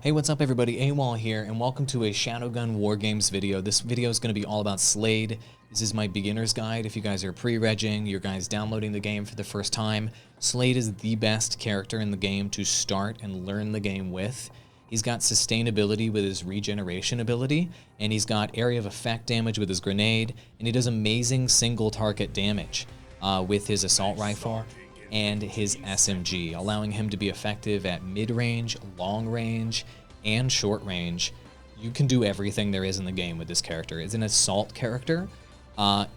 Hey, what's up everybody? Awall here, and welcome to a Shadowgun War Games video. This video is going to be all about Slade. This is my beginner's guide. If you guys are pre-regging, you guys downloading the game for the first time, Slade is the best character in the game to start and learn the game with. He's got sustainability with his regeneration ability, and he's got area of effect damage with his grenade, and he does amazing single target damage with his assault rifle and his SMG, allowing him to be effective at mid-range, long range, and short range. You can do everything there is in the game with this character. It's an assault character.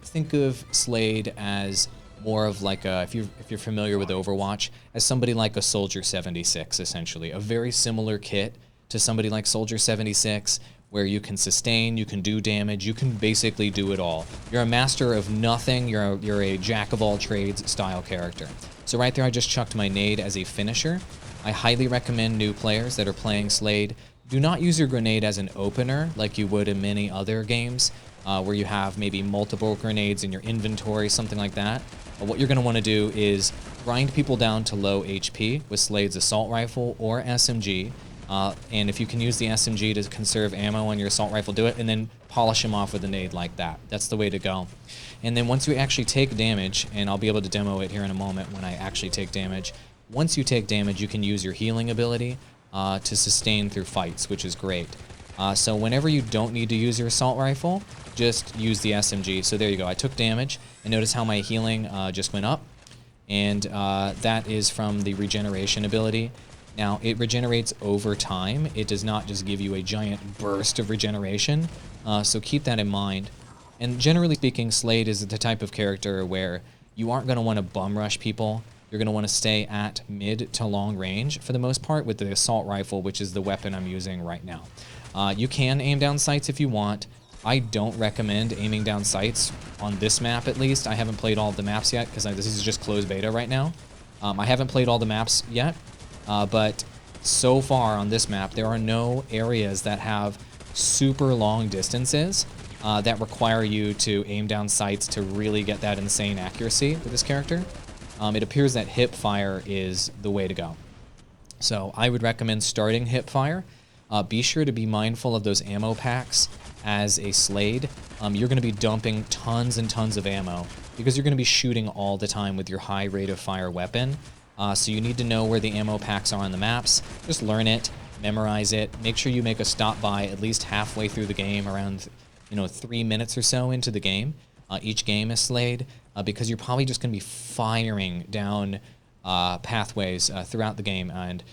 Think of Slade as more of like a, if you're familiar with Overwatch, as somebody like a Soldier 76, essentially. A very similar kit to somebody like Soldier 76, where you can sustain, you can do damage, you can basically do it all. You're a master of nothing, you're a jack of all trades style character. So right there I just chucked my nade as a finisher. I highly recommend new players that are playing Slade, do not use your grenade as an opener like you would in many other games where you have maybe multiple grenades in your inventory, something like that. But what you're going to want to do is grind people down to low HP with Slade's assault rifle or SMG. And if you can use the SMG to conserve ammo on your assault rifle, do it, and then polish him off with a nade like that. That's the way to go. And then once you actually take damage, and I'll be able to demo it here in a moment when I actually take damage, once you take damage, you can use your healing ability to sustain through fights, which is great. So whenever you don't need to use your assault rifle, just use the SMG. So there you go. I took damage, and notice how my healing just went up, and that is from the regeneration ability. Now, it regenerates over time. It does not just give you a giant burst of regeneration, so keep that in mind. And generally speaking, Slade is the type of character where you aren't going to want to bum rush people. You're going to want to stay at mid to long range for the most part with the assault rifle, which is the weapon I'm using right now. You can aim down sights if you want. I don't recommend aiming down sights on this map, at least. I haven't played all of the maps yet because this is just closed beta right now. I haven't played all the maps yet, but so far on this map, there are no areas that have super long distances that require you to aim down sights to really get that insane accuracy with this character. It appears that hip fire is the way to go. So I would recommend starting hip fire. Be sure to be mindful of those ammo packs as a Slade. You're going to be dumping tons and tons of ammo because you're going to be shooting all the time with your high rate of fire weapon. So you need to know where the ammo packs are on the maps. Just learn it, memorize it. Make sure you make a stop by at least halfway through the game, around 3 minutes or so into the game. Each game is Slade, because you're probably just going to be firing down pathways throughout the game. And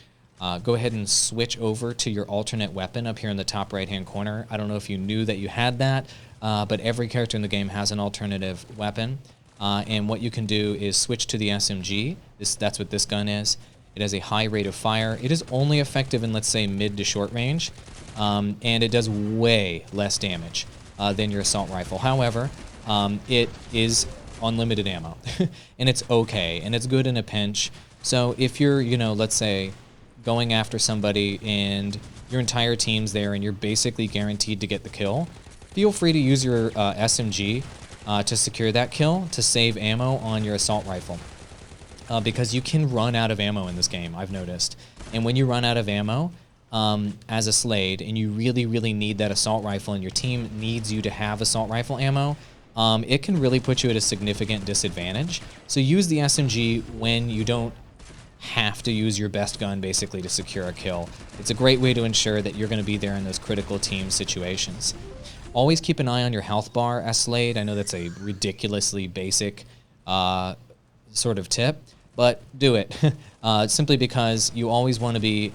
go ahead and switch over to your alternate weapon up here in the top right-hand corner. I don't know if you knew that you had that, but every character in the game has an alternative weapon. And what you can do is switch to the SMG. That's what this gun is. It has a high rate of fire. It is only effective in, let's say, mid to short range, and it does way less damage than your assault rifle. However, it is unlimited ammo, and it's okay, and it's good in a pinch. So if you're, let's say, going after somebody and your entire team's there and you're basically guaranteed to get the kill, feel free to use your SMG to secure that kill, to save ammo on your assault rifle. Because you can run out of ammo in this game, I've noticed. And when you run out of ammo as a Slade, and you really, really need that assault rifle, and your team needs you to have assault rifle ammo, it can really put you at a significant disadvantage. So use the SMG when you don't have to use your best gun, basically, to secure a kill. It's a great way to ensure that you're going to be there in those critical team situations. Always keep an eye on your health bar as Slade. I know that's a ridiculously basic sort of tip, but do it. Simply because you always want to be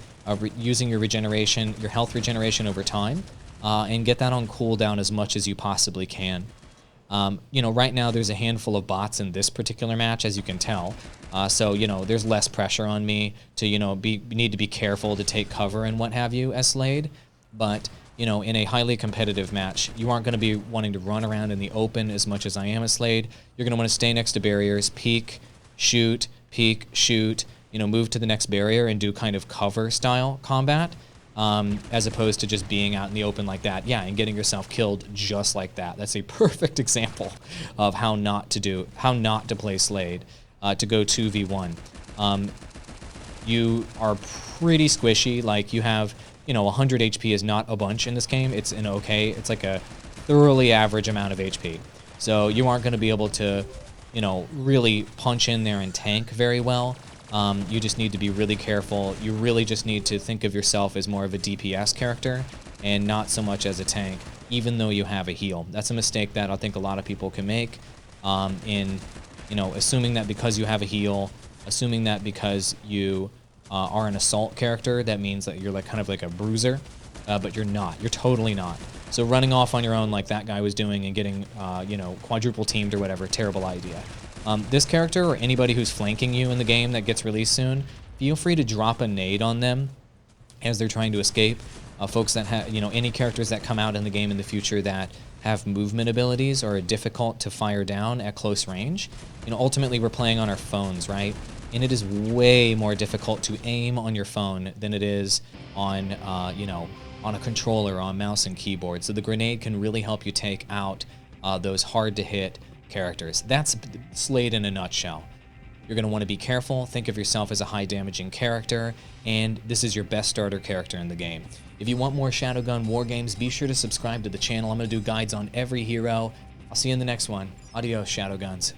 using your regeneration, your health regeneration over time, and get that on cooldown as much as you possibly can. Right now there's a handful of bots in this particular match, as you can tell. So, there's less pressure on me to, need to be careful to take cover and what have you as Slade. But, in a highly competitive match, you aren't going to be wanting to run around in the open as much as I am a Slade. You're going to want to stay next to barriers, peek, shoot, move to the next barrier and do kind of cover style combat. As opposed to just being out in the open like that, and getting yourself killed just like that. That's a perfect example of how not to play Slade, to go 2v1. You are pretty squishy, like you have you know, 100 HP is not a bunch in this game. It's an okay, it's like a thoroughly average amount of HP. So you aren't going to be able to, you know, really punch in there and tank very well. You just need to be really careful. You really just need to think of yourself as more of a DPS character and not so much as a tank, even though you have a heal. That's a mistake that I think a lot of people can make in, you know, assuming that because you have a heal, assuming that because you are an assault character, that means that you're like kind of like a bruiser, but you're not. You're totally not. So running off on your own like that guy was doing and getting, you know, quadruple teamed or whatever, terrible idea. This character or anybody who's flanking you in the game that gets released soon, feel free to drop a nade on them as they're trying to escape. Folks that have, you know, any characters that come out in the game in the future that have movement abilities or are difficult to fire down at close range. You know, ultimately we're playing on our phones, right? And it is way more difficult to aim on your phone than it is on, you know, on a controller, on mouse and keyboard. So the grenade can really help you take out those hard-to-hit characters. That's Slade in a nutshell. You're going to want to be careful, think of yourself as a high-damaging character, and this is your best starter character in the game. If you want more Shadowgun War Games, be sure to subscribe to the channel. I'm going to do guides on every hero. I'll see you in the next one. Adios, Shadowguns.